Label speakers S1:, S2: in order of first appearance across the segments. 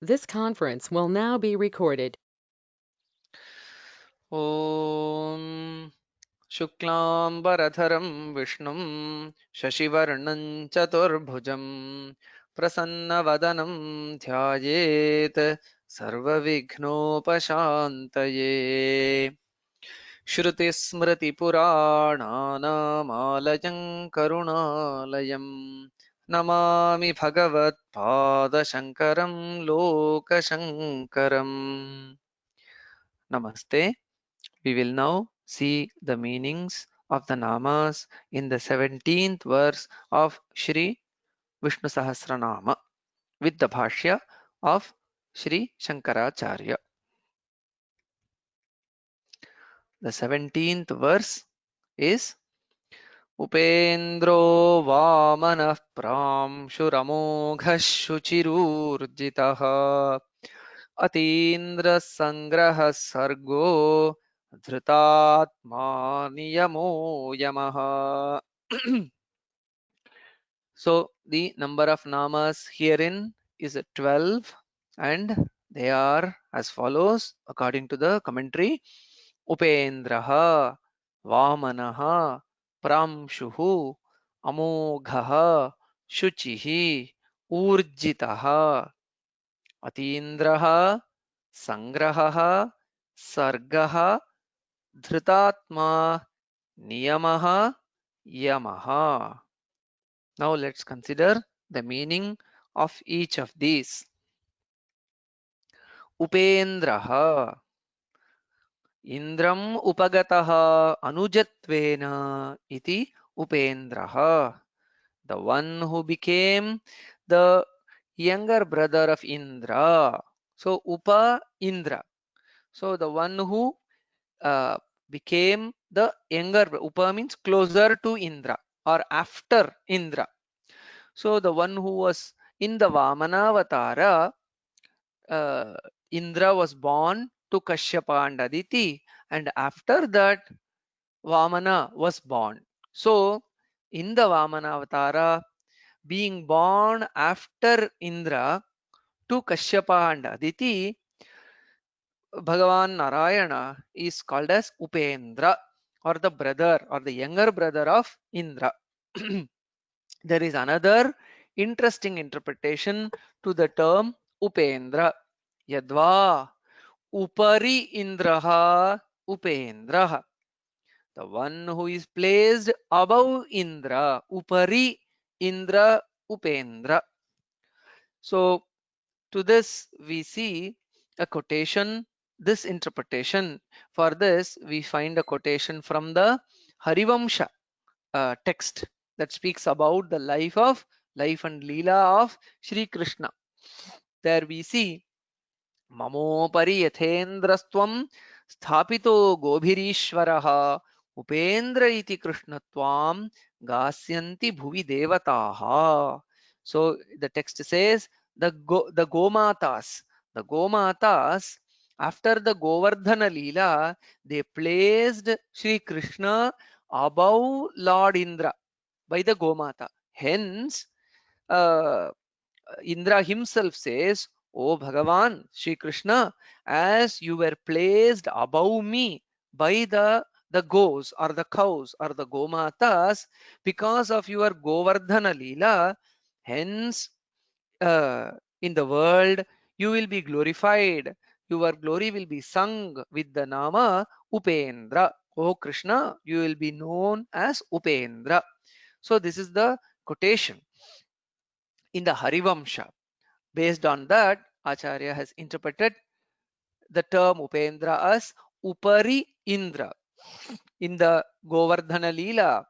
S1: This conference will now be recorded.
S2: ॐ शुक्लाम्बरधरं विष्णुं शशिवर्णं चतुर्भुजं प्रसन्नवदनं ध्यायेत् सर्वविघ्नोपशान्तये। श्रुतिस्मृतिपुराणानामालयं करुणालयं Namami भगवत्पादशङ्करं लोकशङ्करम्। Namaste. We will now see the meanings of the namas in the 17th verse of Shri Vishnu Sahasranama with the bhashya of Shri Shankaracharya. The 17th verse is Upendro Vamanah Pramshuramogha Shuchirurjitaha Atindra Sangraha Sargo Dhritatma Niyamo Yamaha. So the number of namas herein is 12 and they are as follows according to the commentary. Upendraha, Vamanaha, Pramshuhu, Amoghaha, Shuchihi, Urjitaha, Atindraha, Sangraha, Sargaha, Dhritatma, Niyamaha, Yamaha. Now let's consider the meaning of each of these. Upendraha, Indram upagataha anujatvena iti Upendraha. The one who became the younger brother of Indra. So Upa Indra. So the one who uh, became the younger, Upa means closer to Indra or after Indra. So the one who was in the Vamanavatara, uh, Indra was born to Kashyapa and Aditi, and after that Vamana was born. So in the Vamanavatara, being born after Indra to Kashyapa and Aditi, Bhagavan Narayana is called as Upendra, or the brother or the younger brother of Indra. There is another interesting interpretation to the term Upendra. Yadva Upari Indraha Upendraha. The one who is placed above Indra. Upari Indra Upendra. So to this we see a quotation, this interpretation. For this we find a quotation from the Harivamsha text that speaks about the life and leela of Sri Krishna. There we see Mamopari yathendrastvam sthapito gobhirishvaraha upendra iti krishnatvam gasyanti bhuvi devataha. So the text says the gomatas after the Govardhana Leela, they placed Sri Krishna above Lord Indra by the Gomata. Hence, uh, Indra himself says, "O Bhagavan, Sri Krishna, as you were placed above me by the goes or the cows or the gomatas, because of your Govardhana Leela, hence uh, in the world you will be glorified. Your glory will be sung with the Nama Upendra. O Krishna, you will be known as Upendra." So this is the quotation in the Harivamsha. Based on that, Acharya has interpreted the term Upendra as Upari Indra. In the Govardhana Leela,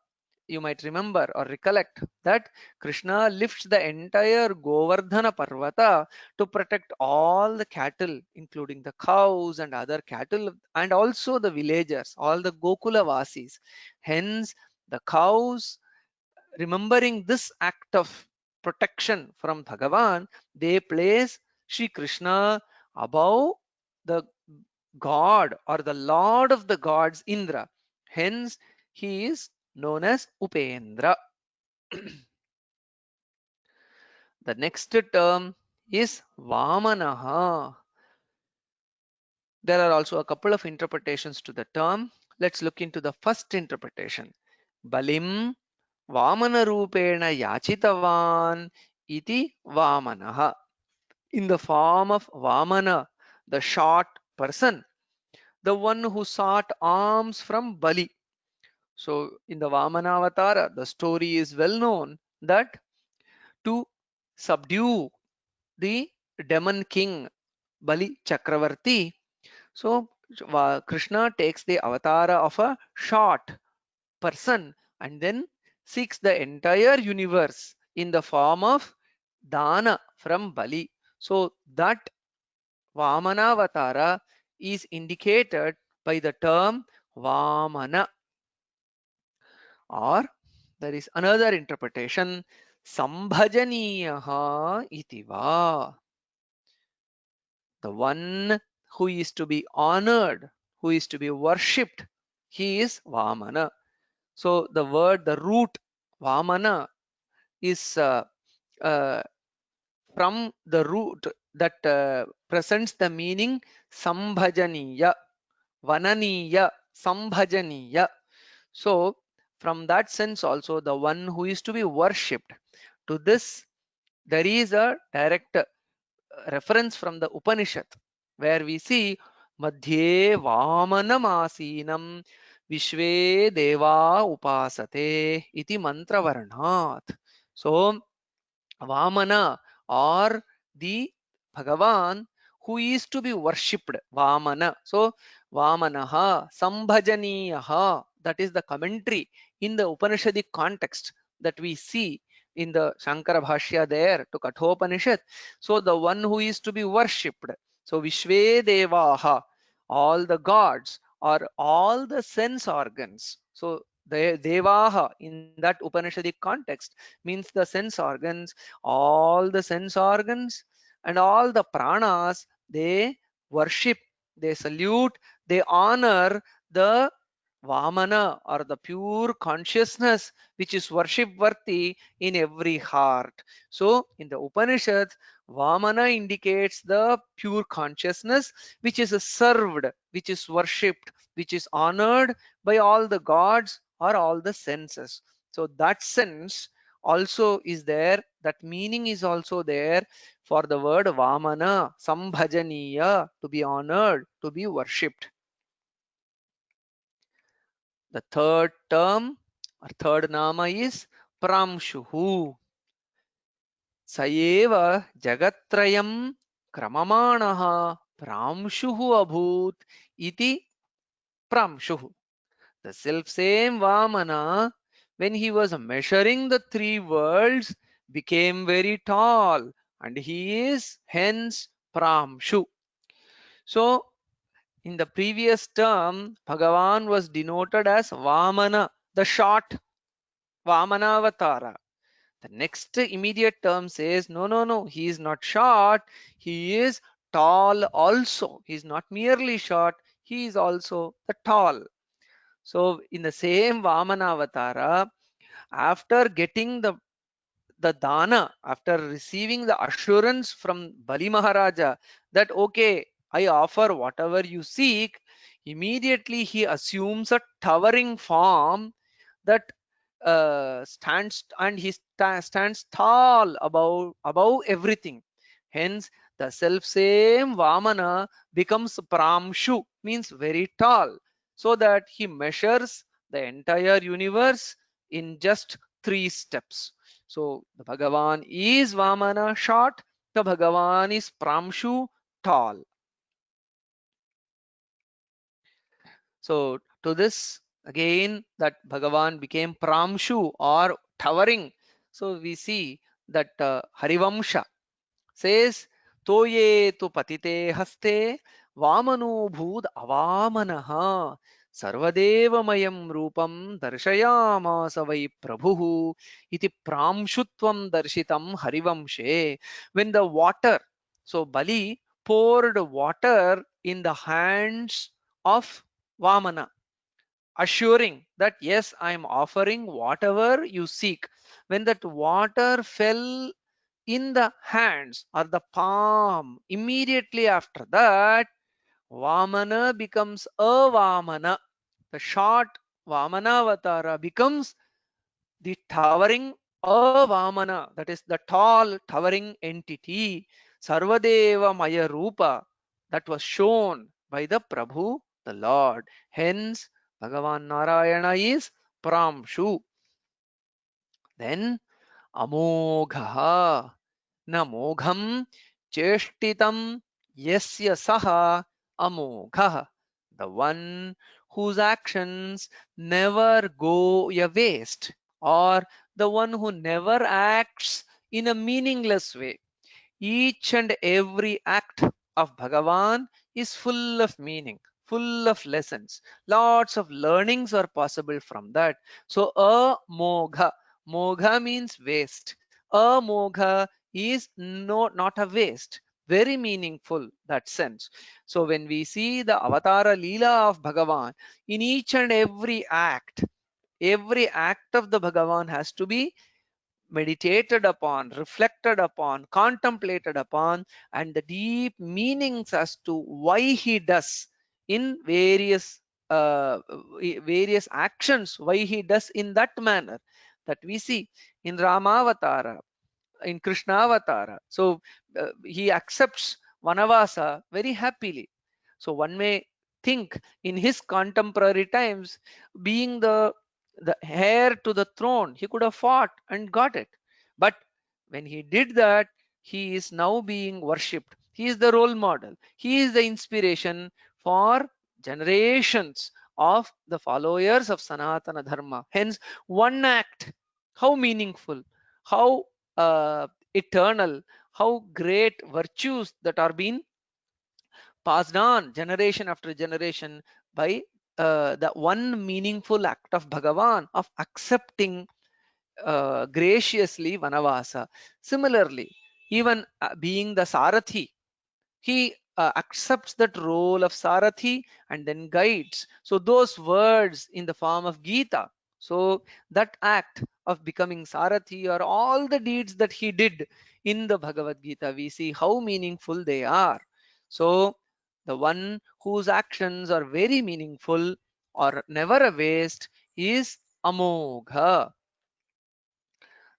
S2: you might remember or recollect that Krishna lifts the entire Govardhana Parvata to protect all the cattle, including the cows and other cattle, and also the villagers, all the Gokula Vasis. Hence, the cows, remembering this act of protection from Bhagavan, they place Sri Krishna above the god or the lord of the gods, Indra. Hence, he is known as Upendra. The next term is Vamanaha. There are also a couple of interpretations to the term. Let's look into the first interpretation. Balim Vamana Rupena Yachitavan iti Vamanaha. In the form of Vamana, the short person, the one who sought alms from Bali. So in the Vamana Avatara, the story is well known that to subdue the demon king Bali Chakravarti, so Krishna takes the avatara of a short person and then seeks the entire universe in the form of Dana from Bali. So that Vamana is indicated by the term Vamana. Or there is another interpretation, Sambhajaniyaha itiva. The one who is to be honored, who is to be worshipped, he is Vamana. So the root Vamana is uh, from the root that presents the meaning Sambhajaniya, Vananiya, Sambhajaniya. So from that sense also, the one who is to be worshipped. To this, there is a direct reference from the Upanishad, where we see Madhye Vamanamasinam Vishve Deva Upasate iti mantra varnat. So Vamana, or the Bhagavan who is to be worshipped, Vamana. So Vamanaha, Sambhajaniyaha, that is the commentary in the Upanishadic context that we see in the Shankara Bhashya there to Kathopanishad. So the one who is to be worshipped. So Vishve Devaha, all the gods or all the sense organs. So the Devaha in that Upanishadic context means the sense organs, all the sense organs and all the pranas, they worship, they salute, they honor the Vamana, or the pure consciousness which is worship worthy in every heart. So in the Upanishads, Vamana indicates the pure consciousness which is served, which is worshipped, which is honored by all the gods or all the senses. So that sense also is there, that meaning is also there for the word Vamana, Sambhajaniya, to be honored, to be worshipped. The third term or third nama is Pramshuhu. Sayeva Jagatrayam Kramamanaha Pramshuhu Abhut iti Pramshuhu. The self same Vamana, when he was measuring the three worlds, became very tall, and he is hence Pramshu. So in the previous term, Bhagavan was denoted as Vamana, the short Vamanavatara. The next immediate term says, no, no, no, he is not short, he is tall also. He is not merely short, he is also the tall. So in the same Vamanavatara, after getting the dana, after receiving the assurance from Bali Maharaja that okay, I offer whatever you seek, immediately he assumes a towering form that stands, and he stands tall above everything. Hence the self same Vamana becomes Pramshu, means very tall, so that he measures the entire universe in just 3 steps. So the Bhagavan is Vamana, short, the Bhagavan is Pramshu, tall. So to this, again, that Bhagavan became Pramshu, or towering. So we see that Harivamsha says, Toye tu patite haste Vamano bhud avamanaha Sarvadevamayam rupam darshayamasa vai prabhu iti pramshutvam darshitam Harivamshe. When the water, so Bali poured water in the hands of Vamana, assuring that yes, I am offering whatever you seek. When that water fell in the hands or the palm. Immediately after that, Vamana becomes a Vamana. The short Vamanavatara becomes the towering Vamana, that is the tall towering entity, Sarvadeva Maya Rupa, that was shown by the Prabhu, the Lord. Hence, Bhagavan Narayana is Pramshu. Then Amogha, na mogham cheshtitam yasya saha amogha, the one whose actions never go a waste, or the one who never acts in a meaningless way. Each and every act of Bhagavan is full of meaning, full of lessons. Lots of learnings are possible from that. So, mogha means waste. Mogha is not a waste. Very meaningful that sense. So, when we see the Avatara Leela of Bhagavan, in each and every act of the Bhagavan has to be meditated upon, reflected upon, contemplated upon, and the deep meanings as to why he does in various actions, why he does in that manner, that we see in Ramavatara, in Krishnavatara. So he accepts Vanavasa very happily. So one may think in his contemporary times, being the heir to the throne, he could have fought and got it. But when he did that, he is now being worshipped. He is the role model. He is the inspiration for generations of the followers of Sanatana Dharma. Hence, one act, how meaningful, how eternal, how great virtues that are being passed on generation after generation by the one meaningful act of Bhagavan of accepting graciously Vanavasa. Similarly, even being the Sarathi, he accepts that role of Sarathi and then guides. So those words in the form of Gita, so that act of becoming Sarathi, or all the deeds that he did in the Bhagavad Gita, we see how meaningful they are. So the one whose actions are very meaningful or never a waste is Amogha.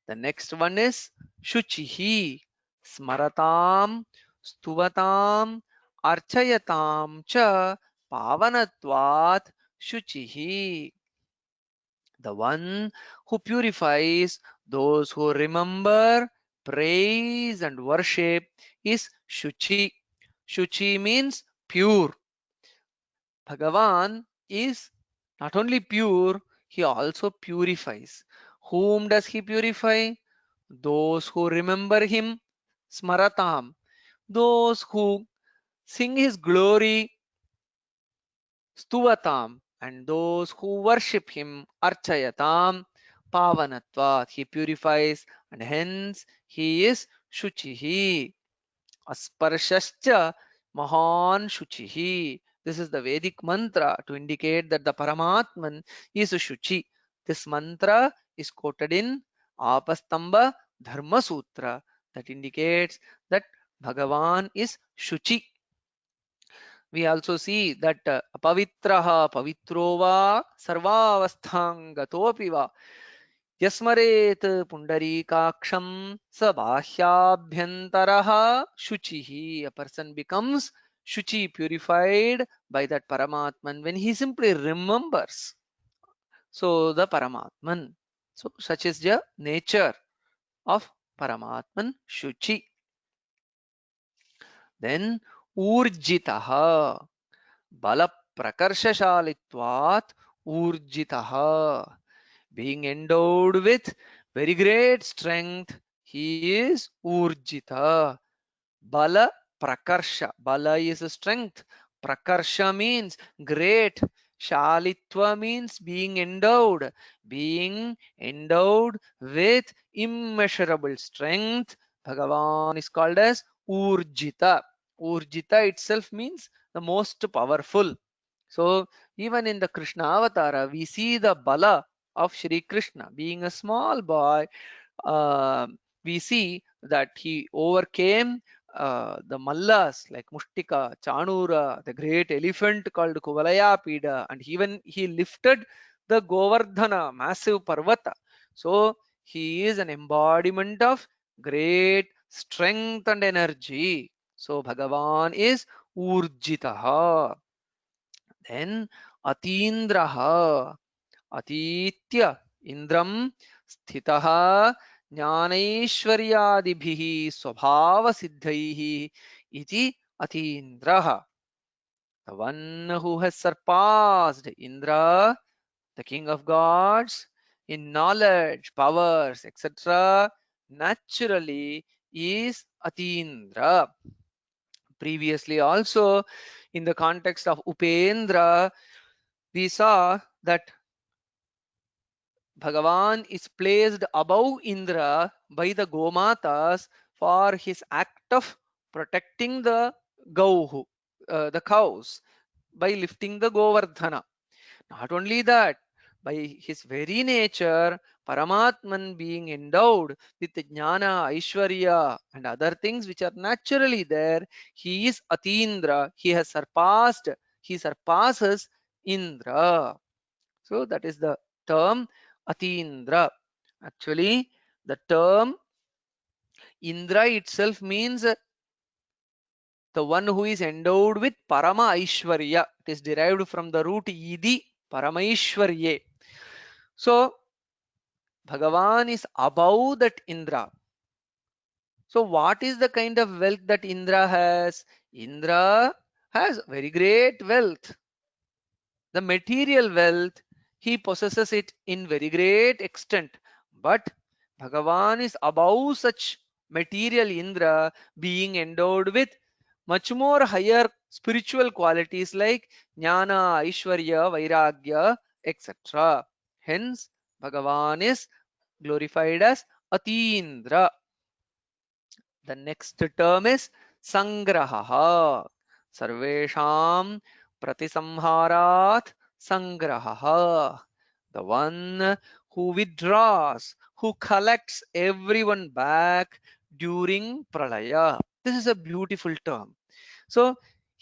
S2: The next one is Shuchihi, Smaratam, Stuvatam, Archayatam cha Pavanatvat Shuchihi. The one who purifies those who remember, praise, and worship is Shuchi. Shuchi means pure. Bhagavan is not only pure, he also purifies. Whom does he purify? Those who remember him, smaratam. Those who sing his glory, stuvatam. And those who worship him, archayatam, pavanatvat. He purifies, and hence he is shuchihi. Asparshascha Mahan Shuchihi. This is the Vedic mantra to indicate that the Paramatman is Shuchi. This mantra is quoted in Apastamba Dharma Sutra that indicates that Bhagavan is Shuchi. We also see that Pavitraha Pavitrova Sarvavasthangatopi va Yasmaret Pundarikaksham Sabhahyabhyantaraha Shuchihi. A person becomes Shuchi, purified by that Paramatman when he simply remembers. So the Paramatman. So such is the nature of Paramatman Shuchi. Then Urjitaha. Bala Prakarshashalitvat Urjitaha. Being endowed with very great strength, he is Urjita. Bala Prakarsha. Bala is strength. Prakarsha means great. Shalitva means being endowed. Being endowed with immeasurable strength. Bhagavan is called as Urjita. Urjita itself means the most powerful. So even in the Krishna Avatara, we see the Bala of Shri Krishna being a small boy. We see that he overcame the Mallas like Mushtika, Chanura, the great elephant called Kuvalayapida, and even he lifted the Govardhana, massive Parvata. So he is an embodiment of great strength and energy. So Bhagavan is Urjitaha. Then Atindraha, Atitya Indram Sthitaha Jnanaishwaryaadibhihi Swabhava Siddhaihi iti Atindraha. The one who has surpassed Indra, the king of gods, in knowledge, powers, etc., naturally is Atindra. Previously, also in the context of Upendra, we saw that Bhagavan is placed above Indra by the Gomatas for his act of protecting the Gauhu, the cows, by lifting the Govardhana. Not only that, by his very nature, Paramatman being endowed with Jnana, Aishwarya, and other things which are naturally there, he is Atindra. He surpasses Indra. So that is the term Atindra. Actually, the term Indra itself means the one who is endowed with Parama Aishwarya. It is derived from the root Idi, Paramaishwarye. So Bhagavan is above that Indra. So what is the kind of wealth that Indra has? Indra has very great wealth. The material wealth, he possesses it in very great extent. But Bhagavan is above such material Indra, being endowed with much more higher spiritual qualities like Jnana, Aishwarya, Vairagya, etc. Hence, Bhagavan is glorified as Atindra. The next term is Sangraha. Sarvesham Pratisamharat Sangraha. The one who withdraws, who collects everyone back during Pralaya. This is a beautiful term. So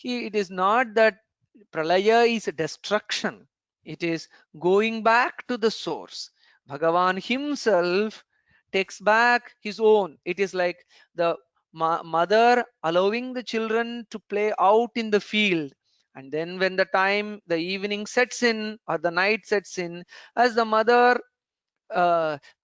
S2: it is not that Pralaya is a destruction. It is going back to the source. Bhagavan himself takes back his own. It is like the mother allowing the children to play out in the field. And then when the evening sets in or the night sets in, as the mother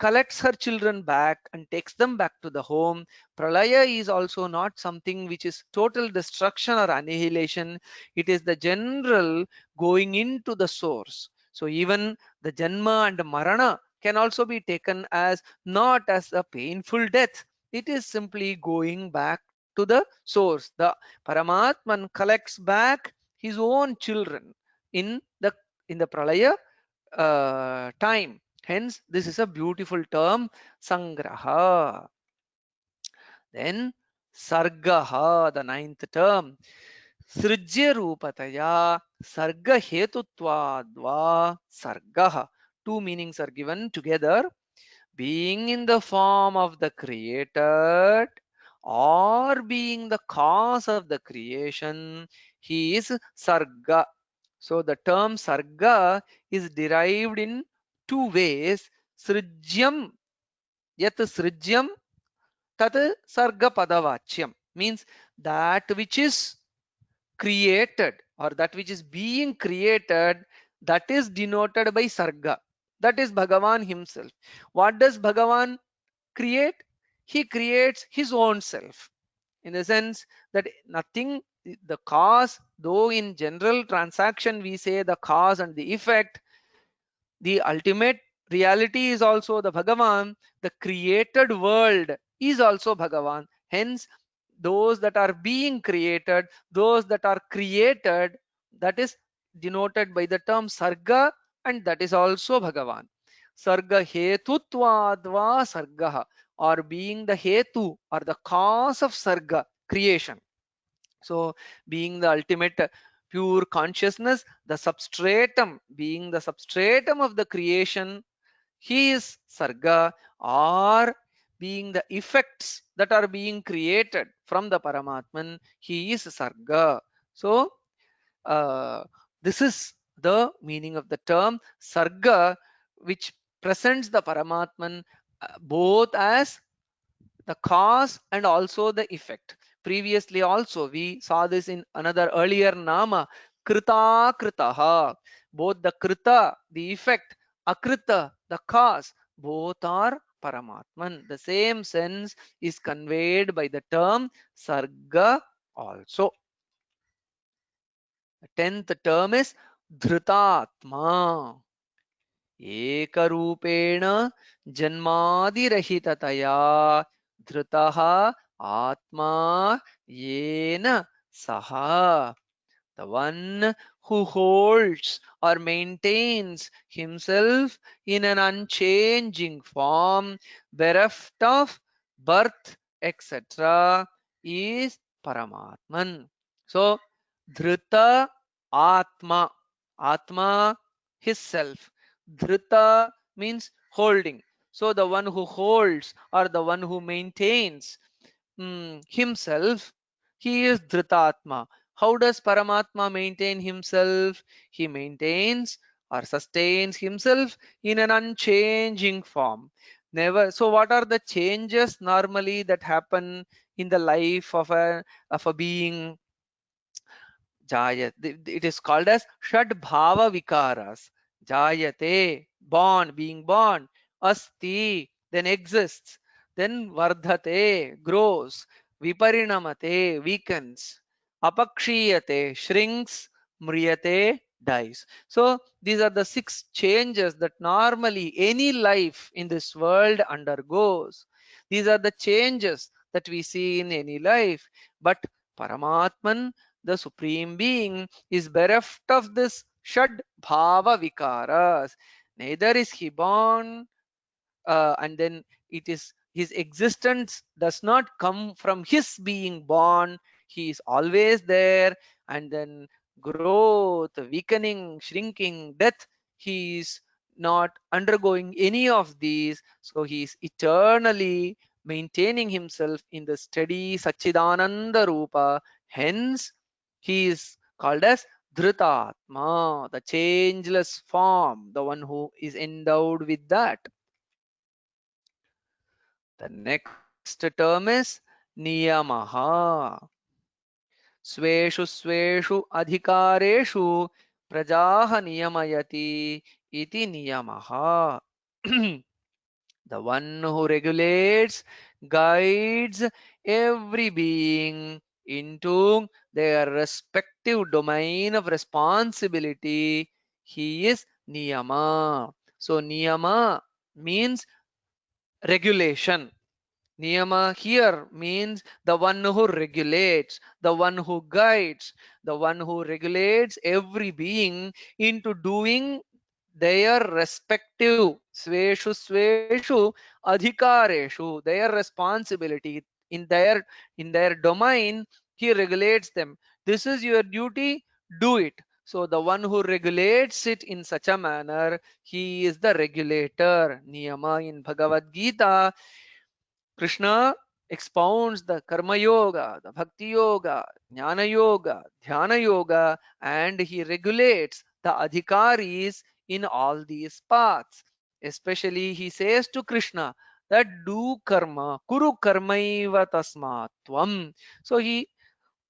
S2: collects her children back and takes them back to the home. Pralaya is also not something which is total destruction or annihilation. It is the general going into the source. So even the Janma and Marana can also be taken as not as a painful death. It is simply going back to the source. The Paramatman collects back his own children in the Pralaya time. Hence, this is a beautiful term, Sangraha. Then, Sargaha, the ninth term. Srijya Rupataya, Sarga Hetutvadva, Sargaha. Two meanings are given together. Being in the form of the created or being the cause of the creation, he is Sarga. So the term Sarga is derived in two ways. Srijyam, yat srijyam, tat sarga padavachyam. Means that which is created or that which is being created, that is denoted by Sarga. That is Bhagavan himself. What does Bhagavan create? He creates his own self, in the sense that nothing, the cause, though in general transaction we say the cause and the effect, the ultimate reality is also the Bhagavan. The created world is also Bhagavan. Hence, those that are being created, those that are created, that is denoted by the term Sarga, and that is also Bhagavan. Sarga Hetutvadva Sargaha, or being the Hetu or the cause of Sarga, creation. So being the ultimate pure consciousness, the substratum, being the substratum of the creation, he is Sarga, or being the effects that are being created from the Paramatman, he is Sarga. So this is the meaning of the term Sarga, which presents the Paramatman both as the cause and also the effect. Previously also we saw this in another earlier nama, Krita Kritaha. Both the Krita, the effect, Akrita, the cause, both are Paramatman. The same sense is conveyed by the term Sarga also. The 10th term is Dhritatma. एकरूपेण जन्मादिरहिततया धृतः आत्मा येन सः. The one who holds or maintains himself in an unchanging form, bereft of birth, etc., is Paramatman. So, Dhrita Atma. Atma, his self. Dhrita means holding. So, the one who holds or the one who maintains himself, he is Dhritatma. How does Paramatma maintain himself? He maintains or sustains himself in an unchanging form. Never. So, what are the changes normally that happen in the life of a being? Jayat. It is called as Shad Bhava Vikaras. Jayate, born, being born. Asti, then exists. Then Vardhate, grows. Viparinamate, weakens. Apakshiyate, shrinks. Mriyate, dies. So these are the 6 changes that normally any life in this world undergoes. These are the changes that we see in any life. But Paramatman, the Supreme Being, is bereft of this Shad Bhava Vikaras. Neither is he born, and then it is his existence does not come from his being born. He is always there, and then growth, weakening, shrinking, death, he is not undergoing any of these. So he is eternally maintaining himself in the steady Sachidananda Rupa. Hence, he is called as Dhritatma, the changeless form, the one who is endowed with that. The next term is Niyamaha. Sweshu sweshu adhikareshu prajaha niyamayati iti niyamaha. The one who regulates, guides every being into their respective domain of responsibility. He is Niyama. So Niyama means regulation. Niyama here means the one who regulates, the one who guides, the one who regulates every being into doing their respective sweshu adhikareshu, their responsibility in their domain. He regulates them. This is your duty, do it. So the one who regulates it in such a manner, he is the regulator. Niyama in Bhagavad Gita, Krishna expounds the Karma Yoga, the Bhakti Yoga, Jnana Yoga, Dhyana Yoga, and he regulates the adhikaris in all these paths. Especially, he says to Krishna that do karma, kuru karmaiva tasmat tvam. So he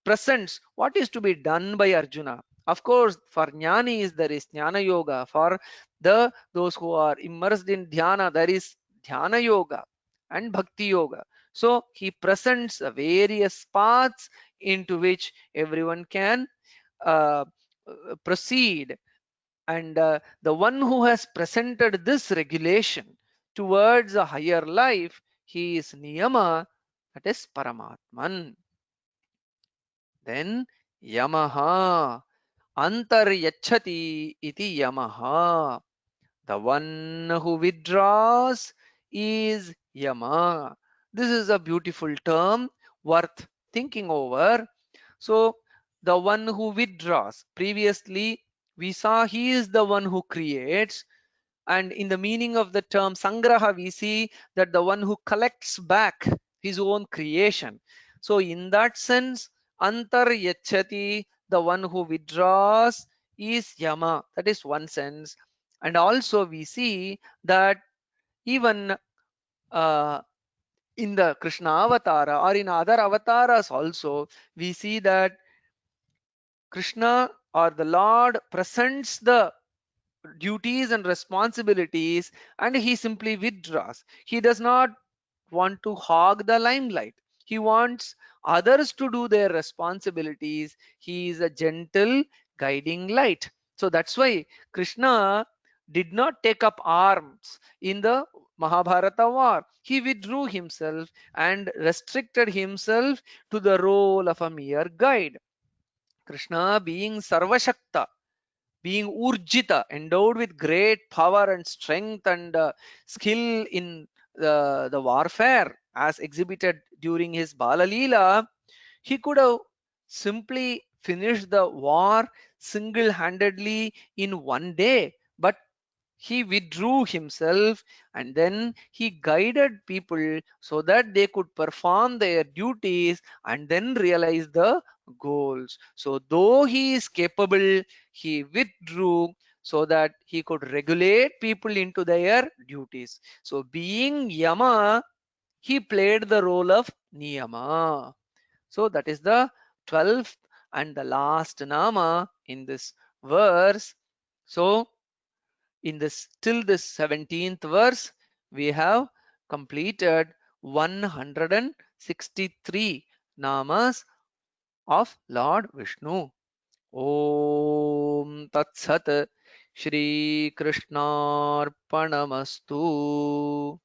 S2: presents what is to be done by Arjuna. Of course, for jnanis there is jnana yoga. For those who are immersed in dhyana, there is dhyana yoga and bhakti yoga. So he presents various paths into which everyone can uh, proceed. And the one who has presented this regulation towards a higher life, he is Niyama, that is Paramatman. Then Yamaha, Antaryachati iti Yamaha. The one who withdraws is Yama. This is a beautiful term worth thinking over. So, the one who withdraws. Previously, we saw he is the one who creates. And in the meaning of the term Sangraha, we see that the one who collects back his own creation. So in that sense, Antar Yachati, the one who withdraws, is Yama. That is one sense. And also we see that even uh, in the Krishna Avatara or in other avatars also, we see that Krishna or the Lord presents the duties and responsibilities and he simply withdraws. He does not want to hog the limelight. He wants others to do their responsibilities. He is a gentle guiding light. So that's why Krishna did not take up arms in the Mahabharata war. He withdrew himself and restricted himself to the role of a mere guide. Krishna, being Sarvashakta, being Urjita, endowed with great power and strength and skill in the warfare, as exhibited during his Bala Leela, he could have simply finished the war single handedly in one day. But he withdrew himself and then he guided people so that they could perform their duties and then realize the goals. So though he is capable, he withdrew so that he could regulate people into their duties. So being Yama, he played the role of Niyama. So that is the 12th and the last Nama in this verse. So in this till this 17th verse, we have completed 163 namas of Lord Vishnu. Om Tat Sat, Shri Krishnarpanamastu.